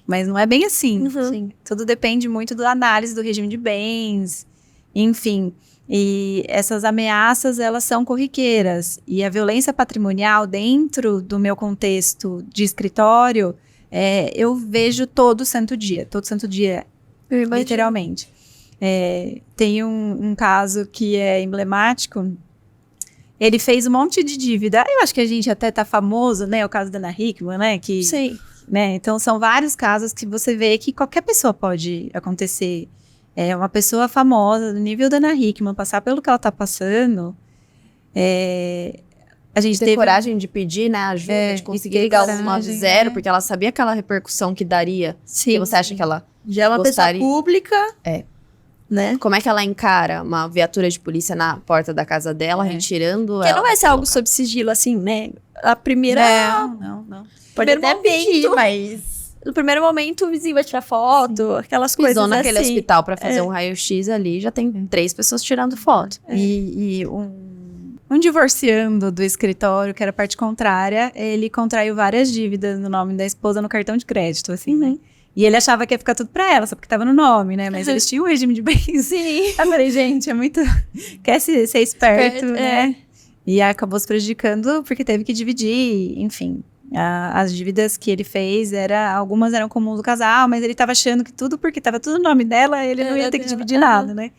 Mas não é bem assim. Uhum. Sim. Tudo depende muito da análise do regime de bens, enfim. E essas ameaças, elas são corriqueiras. E a violência patrimonial, dentro do meu contexto de escritório, eu vejo todo santo dia, literalmente. Tem um caso que é emblemático. Ele fez um monte de dívida. Eu acho que a gente até tá famoso, né? O caso da Ana Hickman, né? Sim. Né? Então, são vários casos que você vê que qualquer pessoa pode acontecer. Uma pessoa famosa, do nível da Ana Hickman, passar pelo que ela tá passando, a gente teve coragem de pedir, né, ajuda, de conseguir ligar o 190, porque ela sabia aquela repercussão que daria. Sim. Que você acha que ela já é uma gostaria? pessoa pública, né? Como é que ela encara uma viatura de polícia na porta da casa dela, retirando Porque ela? não vai ser algo sob sigilo, assim, né? A primeira... Não. Pode Primeiro até pedir, momento. mas... No primeiro momento, o vizinho vai tirar foto, aquelas coisas Pisou assim. naquele hospital pra fazer um raio-x ali, já tem 3 pessoas tirando foto. E um divorciando do escritório, que era a parte contrária, ele contraiu várias dívidas no nome da esposa no cartão de crédito, assim, né? E ele achava que ia ficar tudo pra ela, só porque tava no nome, né? Mas eles tinham um regime de bens. Sim. Eu falei, gente, é muito... Quer ser esperto, né? E acabou se prejudicando porque teve que dividir, enfim. As dívidas que ele fez, algumas eram comuns do casal, mas ele tava achando que tudo, porque tava tudo no nome dela, ele não ia ter que dividir nada, né?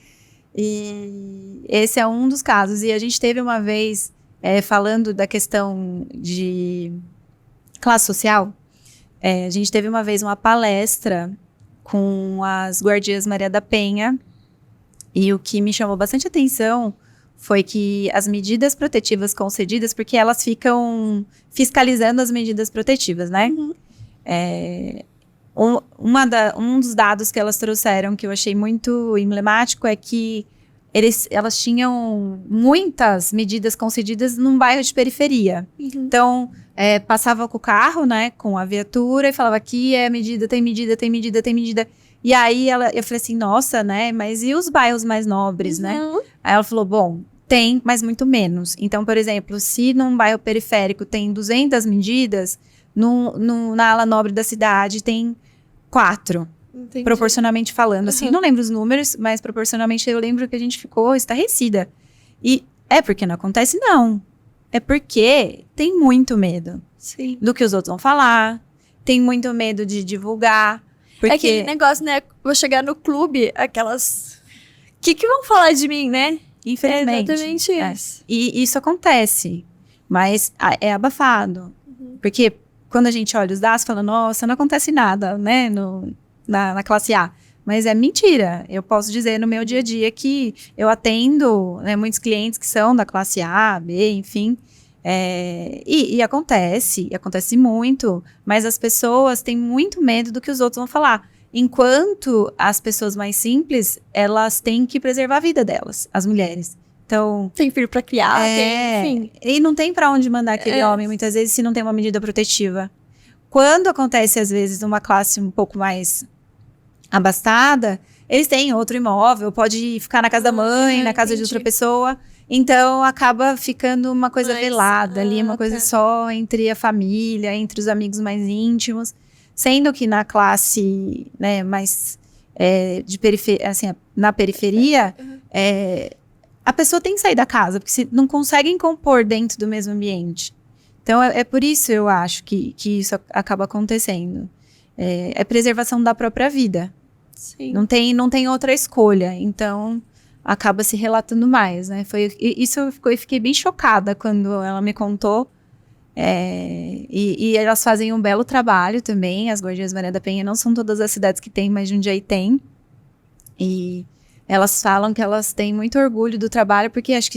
E esse é um dos casos. E a gente teve uma vez, falando da questão de classe social, a gente teve uma vez uma palestra com as Guardiãs Maria da Penha, e o que me chamou bastante atenção foi que as medidas protetivas concedidas, porque elas ficam fiscalizando as medidas protetivas, né? Um dos dados que elas trouxeram, que eu achei muito emblemático, é que elas tinham muitas medidas concedidas num bairro de periferia. Então, passava com o carro, né, com a viatura, e falava, aqui é medida, tem medida, tem medida, tem medida. E aí, eu falei assim, nossa, né, mas e os bairros mais nobres, né? Aí ela falou, bom, tem, mas muito menos. Então, por exemplo, se num bairro periférico tem 200 medidas, na ala nobre da cidade tem 4. Entendi. Proporcionalmente falando, assim, não lembro os números, mas proporcionalmente eu lembro que a gente ficou estarrecida. E é porque não acontece, não. É porque tem muito medo do que os outros vão falar, tem muito medo de divulgar. Porque... É aquele negócio, né? Vou chegar no clube, aquelas... O que vão falar de mim, né? Infelizmente. É exatamente isso. E isso acontece, mas é abafado. Porque quando a gente olha os dados, fala, nossa, não acontece nada, né, na classe A. Mas é mentira. Eu posso dizer no meu dia a dia que eu atendo, né, muitos clientes que são da classe A, B, enfim. E acontece muito, mas as pessoas têm muito medo do que os outros vão falar. Enquanto as pessoas mais simples, elas têm que preservar a vida delas, as mulheres. Então, tem filho pra criar, enfim. E não tem pra onde mandar aquele homem, muitas vezes, se não tem uma medida protetiva. Quando acontece, às vezes, numa classe um pouco mais abastada, eles têm outro imóvel, pode ficar na casa da mãe, na casa de outra pessoa. Então, acaba ficando uma coisa velada ali, uma coisa só entre a família, entre os amigos mais íntimos. Sendo que na classe, né, mais de periferia, assim, na periferia, a pessoa tem que sair da casa, porque não conseguem compor dentro do mesmo ambiente. Então, é por isso eu acho que isso acaba acontecendo. É preservação da própria vida. Sim. Não tem outra escolha. Então, acaba se relatando mais, né? Isso eu fiquei bem chocada quando ela me contou. E elas fazem um belo trabalho também. As Guardiãs Maria da Penha não são todas as cidades que tem, mas Jundiaí tem. E elas falam que elas têm muito orgulho do trabalho, porque acho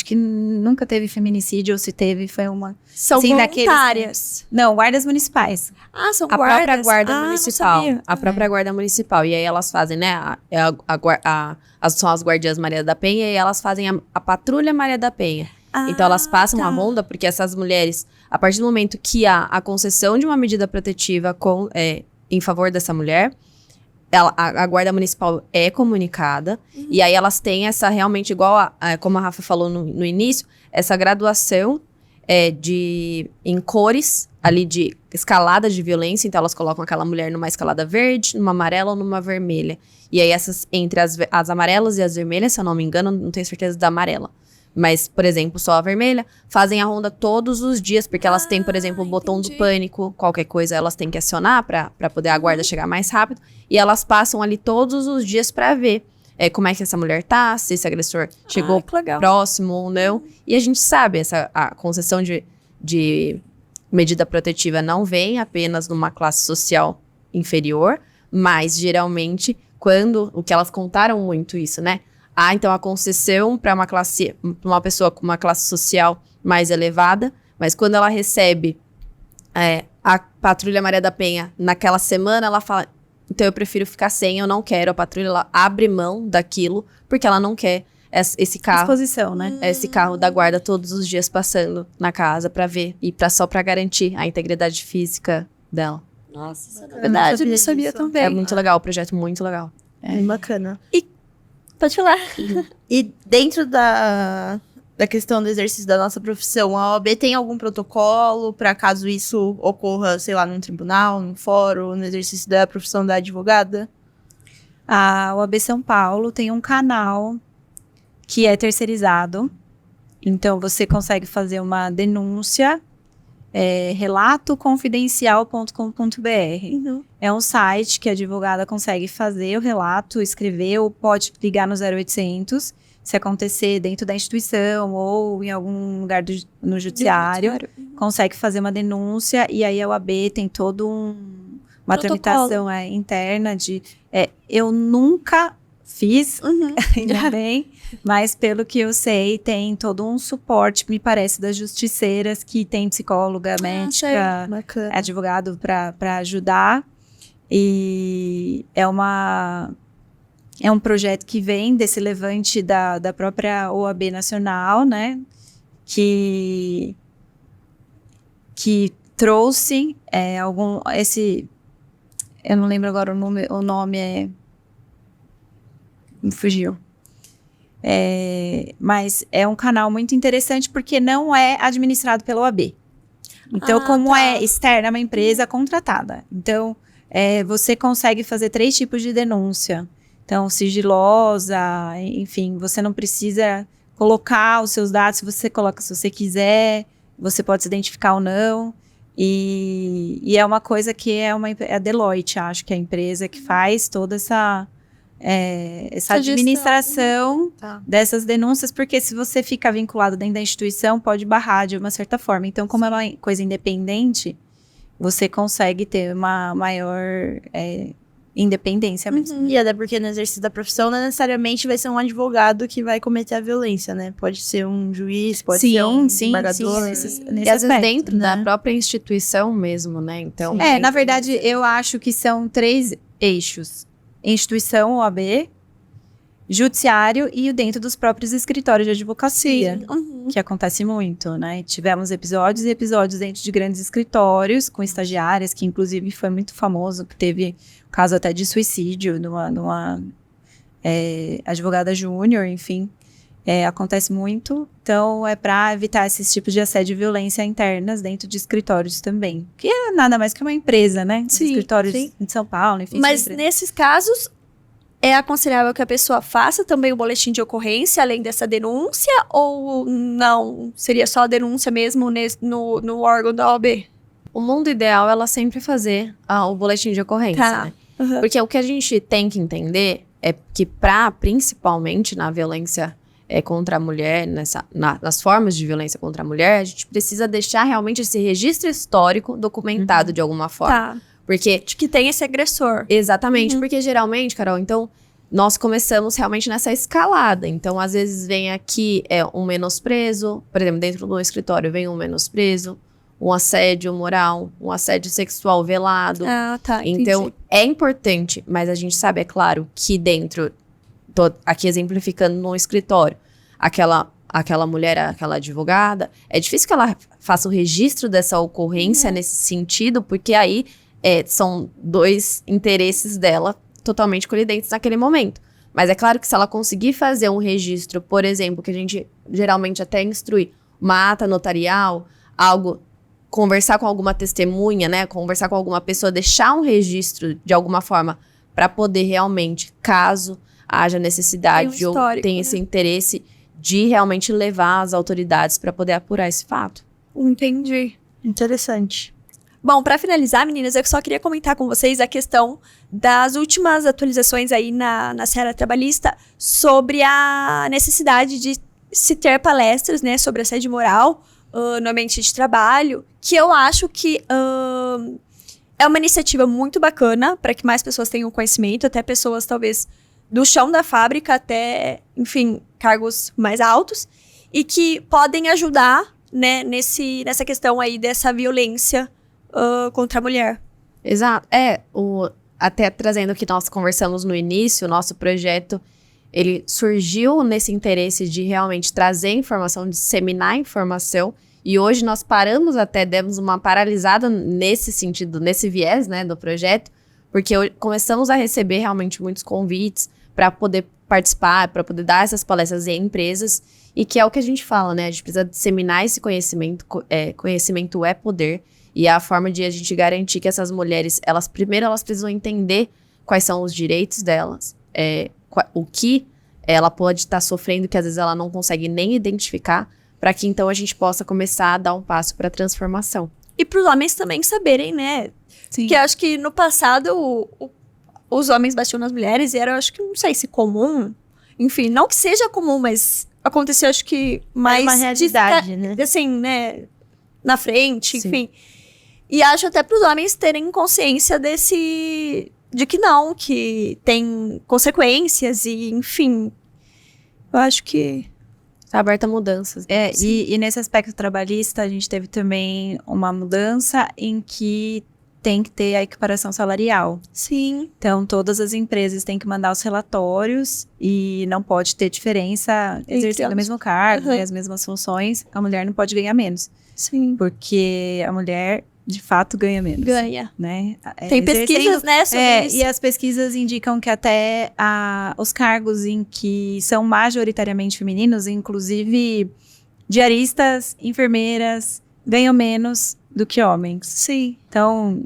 que nunca teve feminicídio, ou se teve, foi uma... São sim, voluntárias. Não, guardas municipais. Ah, são A guardas? própria guarda Não municipal. sabia. A própria guarda municipal. E aí elas fazem, né? São as Guardiãs Maria da Penha, e elas fazem a Patrulha Maria da Penha. Então elas passam a ronda, porque essas mulheres, a partir do momento que há a concessão de uma medida protetiva em favor dessa mulher, a guarda municipal é comunicada, e aí elas têm essa realmente, igual como a Rafa falou no início, essa graduação em cores, ali de escalada de violência. Então elas colocam aquela mulher numa escalada verde, numa amarela ou numa vermelha. E aí entre as amarelas e as vermelhas, se eu não me engano, não tenho certeza da amarela. Mas, por exemplo, só a vermelha, fazem a ronda todos os dias, porque elas têm, por exemplo, o botão do pânico, qualquer coisa elas têm que acionar pra poder a guarda chegar mais rápido, e elas passam ali todos os dias pra ver como é que essa mulher tá, se esse agressor chegou próximo ou não. E a gente sabe, a concessão de medida protetiva não vem apenas numa classe social inferior, mas geralmente o que elas contaram muito isso, né? Então a concessão para uma pessoa com uma classe social mais elevada, mas quando ela recebe a Patrulha Maria da Penha naquela semana, ela fala, então eu prefiro ficar sem, eu não quero a patrulha, ela abre mão daquilo, porque ela não quer esse carro. Exposição, né? Esse carro da guarda todos os dias passando na casa para ver, e só para garantir a integridade física dela. Nossa, É verdade, eu não sabia também. É muito legal, o projeto muito legal. Bem bacana. Pode falar. E dentro da questão do exercício da nossa profissão, a OAB tem algum protocolo para caso isso ocorra, sei lá, num tribunal, num fórum, no exercício da profissão da advogada? A OAB São Paulo tem um canal que é terceirizado. Então, você consegue fazer uma denúncia relatoconfidencial.com.br. É um site que a advogada consegue fazer o relato, escrever, ou pode ligar no 0800, se acontecer dentro da instituição ou em algum lugar no judiciário, consegue fazer uma denúncia, e aí a OAB tem todo uma tramitação interna de... eu nunca fiz, ainda bem, mas pelo que eu sei, tem todo um suporte, me parece, das justiceiras, que tem psicóloga, médica, advogado para ajudar. E é um projeto que vem desse levante da própria OAB Nacional, né? Que trouxe eu não lembro agora o nome me fugiu. Mas é um canal muito interessante porque não é administrado pela OAB. Então, é externa, é uma empresa contratada. Então, você consegue fazer 3 tipos de denúncia. Então, sigilosa, enfim, você não precisa colocar os seus dados. Se você coloca, se você quiser, você pode se identificar ou não. E é uma coisa que é a Deloitte, acho que é a empresa que faz toda essa administração dessas denúncias, porque se você fica vinculado dentro da instituição, pode barrar de uma certa forma. Então, como é uma coisa independente, você consegue ter uma maior independência mesmo. E até porque no exercício da profissão, não necessariamente vai ser um advogado que vai cometer a violência, né? Pode ser um juiz, pode ser um desembargador. Nesse e às vezes aspecto, dentro né? da própria instituição mesmo, né? Então, na verdade, eu acho que são 3 eixos. Instituição, OAB, judiciário e dentro dos próprios escritórios de advocacia, que acontece muito, né? Tivemos episódios e episódios dentro de grandes escritórios, com estagiárias, que inclusive foi muito famoso, que teve caso até de suicídio de uma advogada júnior, enfim. Acontece muito, então é para evitar esses tipos de assédio e violência internas dentro de escritórios também. Que é nada mais que uma empresa, né? Escritórios de São Paulo, enfim. Mas nesses casos, é aconselhável que a pessoa faça também o boletim de ocorrência, além dessa denúncia? Ou não? Seria só a denúncia mesmo no órgão da OAB? O mundo ideal é ela sempre fazer o boletim de ocorrência, né? Porque o que a gente tem que entender é que principalmente na violência contra a mulher, nas formas de violência contra a mulher, a gente precisa deixar realmente esse registro histórico documentado de alguma forma. Porque de que tem esse agressor. Exatamente, porque geralmente, Carol, então, nós começamos realmente nessa escalada. Então, às vezes vem aqui um menosprezo, por exemplo, dentro do escritório vem um menosprezo, um assédio moral, um assédio sexual velado. Então, entendi. é importante, mas a gente sabe, é claro, que dentro... Tô aqui exemplificando no escritório, aquela mulher, aquela advogada, é difícil que ela faça o registro dessa ocorrência nesse sentido, porque aí são 2 interesses dela totalmente colidentes naquele momento. Mas é claro que se ela conseguir fazer um registro, por exemplo, que a gente geralmente até instrui, uma ata notarial, conversar com alguma testemunha, né, conversar com alguma pessoa, deixar um registro de alguma forma para poder realmente, caso haja necessidade ou tem esse interesse de realmente levar as autoridades para poder apurar esse fato. Entendi. Interessante. Bom, para finalizar, meninas, eu só queria comentar com vocês a questão das últimas atualizações aí na seara trabalhista sobre a necessidade de se ter palestras, né, sobre assédio moral no ambiente de trabalho, que eu acho que é uma iniciativa muito bacana para que mais pessoas tenham conhecimento, até pessoas talvez do chão da fábrica até, enfim, cargos mais altos, e que podem ajudar, né, nessa questão aí dessa violência contra a mulher. Exato. Até trazendo o que nós conversamos no início, o nosso projeto, ele surgiu nesse interesse de realmente trazer informação, disseminar informação, e hoje nós demos uma paralisada nesse sentido, nesse viés, né, do projeto, porque começamos a receber realmente muitos convites para poder participar, para poder dar essas palestras em empresas, e que é o que a gente fala, né? A gente precisa disseminar esse conhecimento, conhecimento é poder, e é a forma de a gente garantir que essas mulheres, elas precisam entender quais são os direitos delas, o que ela pode estar sofrendo, que às vezes ela não consegue nem identificar, para que então a gente possa começar a dar um passo para a transformação. E para os homens também saberem, né? Sim. Porque eu acho que no passado os homens batiam nas mulheres e era, eu acho que, não sei se comum. Enfim, não que seja comum, mas acontecia, acho que mais... É uma realidade, né? Assim, né? Na frente, Sim. enfim. E acho até para os homens terem consciência de que não, que tem consequências e, enfim. Eu acho que... Tá aberta a mudanças. E nesse aspecto trabalhista, a gente teve também uma mudança em que tem que ter a equiparação salarial. Sim. Então, todas as empresas têm que mandar os relatórios e não pode ter diferença exercendo o mesmo cargo e as mesmas funções. A mulher não pode ganhar menos, Sim. porque a mulher, de fato, ganha menos. Ganha. Né? Tem pesquisas, né, sobre isso. E as pesquisas indicam que até os cargos em que são majoritariamente femininos, inclusive diaristas, enfermeiras, ganham menos do que homens. Sim. Então,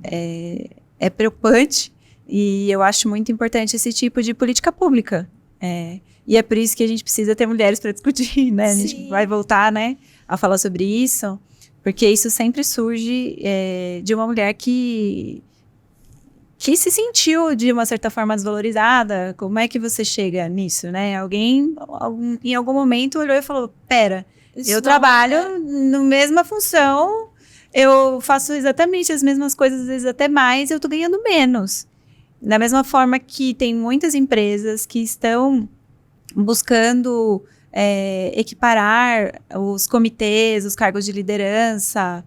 é preocupante e eu acho muito importante esse tipo de política pública. E é por isso que a gente precisa ter mulheres para discutir, né? A gente vai voltar, né, a falar sobre isso, porque isso sempre surge de uma mulher que se sentiu, de uma certa forma, desvalorizada. Como é que você chega nisso, né? Alguém, em algum momento, olhou e falou, pera, eu trabalho na mesma função, eu faço exatamente as mesmas coisas, às vezes até mais, e eu tô ganhando menos. Da mesma forma que tem muitas empresas que estão buscando equiparar os comitês, os cargos de liderança,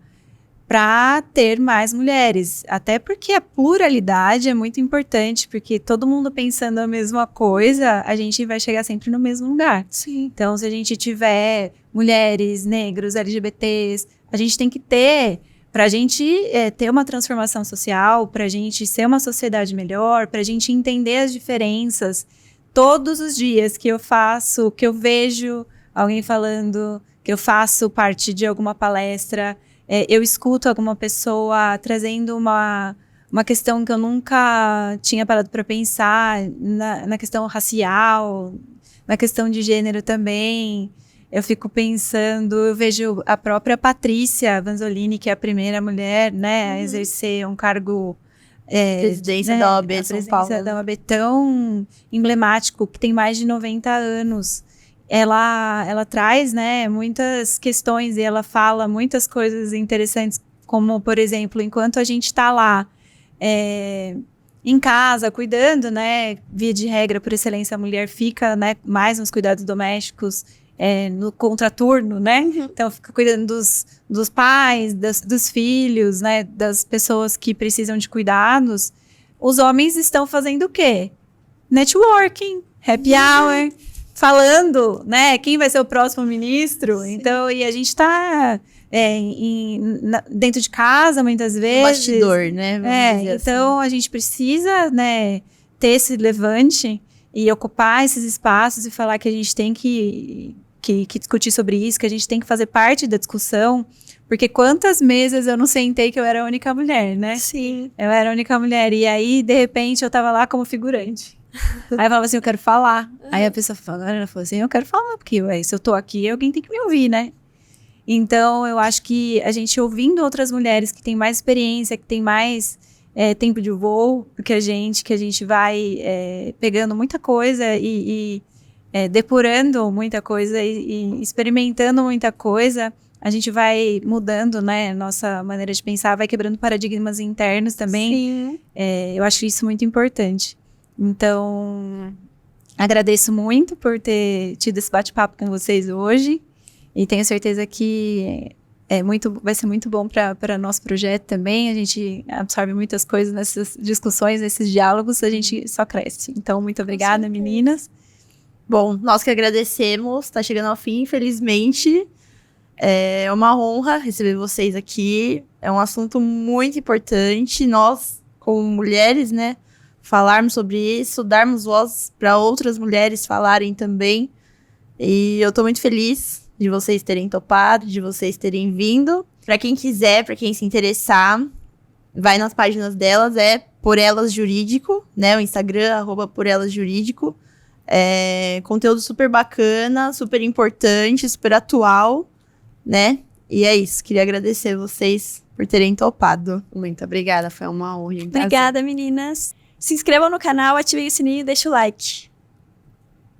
para ter mais mulheres. Até porque a pluralidade é muito importante, porque todo mundo pensando a mesma coisa, a gente vai chegar sempre no mesmo lugar. Sim. Então, se a gente tiver mulheres, negros, LGBTs, a gente tem que ter, para a gente ter uma transformação social, para a gente ser uma sociedade melhor, para a gente entender as diferenças. Todos os dias que eu faço, que eu vejo alguém falando, que eu faço parte de alguma palestra, eu escuto alguma pessoa trazendo uma questão que eu nunca tinha parado para pensar, na questão racial, na questão de gênero também. Eu fico pensando, eu vejo a própria Patrícia Vanzolini, que é a primeira mulher, né, a exercer um cargo... presidência da OAB de São Paulo. Presidência da OAB tão emblemático, que tem mais de 90 anos. Ela traz, né, muitas questões e ela fala muitas coisas interessantes, como, por exemplo, enquanto a gente está lá em casa, cuidando, né, via de regra, por excelência, a mulher fica, né, mais nos cuidados domésticos, no contraturno, né, então fica cuidando dos pais, dos filhos, né, das pessoas que precisam de cuidados. Os homens estão fazendo o quê? Networking, happy hour, falando, né, quem vai ser o próximo ministro. Sim. Então, e a gente está dentro de casa, muitas vezes. Bastidor, né? Então, a gente precisa, né, ter esse levante e ocupar esses espaços e falar que a gente tem que discutir sobre isso, que a gente tem que fazer parte da discussão, porque quantas mesas eu não sentei que eu era a única mulher, né? Sim. Eu era a única mulher, e aí, de repente, eu tava lá como figurante. Aí eu falava assim, eu quero falar. Aí a pessoa falou assim, eu quero falar, porque se eu tô aqui, alguém tem que me ouvir, né? Então, eu acho que a gente ouvindo outras mulheres que têm mais experiência, que têm mais tempo de voo do que a gente vai pegando muita coisa e depurando muita coisa e experimentando muita coisa, a gente vai mudando, né, nossa maneira de pensar, vai quebrando paradigmas internos também. Sim. Eu acho isso muito importante. Então, agradeço muito por ter tido esse bate-papo com vocês hoje e tenho certeza que vai ser muito bom para nosso projeto também. A gente absorve muitas coisas nessas discussões, nesses diálogos, a gente só cresce. Então, muito obrigada, meninas. Bom, nós que agradecemos, tá chegando ao fim, infelizmente. É uma honra receber vocês aqui. É um assunto muito importante. Nós, como mulheres, né, falarmos sobre isso, darmos voz para outras mulheres falarem também. E eu tô muito feliz de vocês terem topado, de vocês terem vindo. Para quem quiser, para quem se interessar, vai nas páginas delas, Por Elas Jurídico, né, o Instagram, @PorElasJurídico. Conteúdo super bacana, super importante, super atual, né? E é isso, queria agradecer vocês por terem topado. Muito obrigada, foi uma honra. e um prazer. Obrigada, meninas. Se inscrevam no canal, ativem o sininho e deixem o like.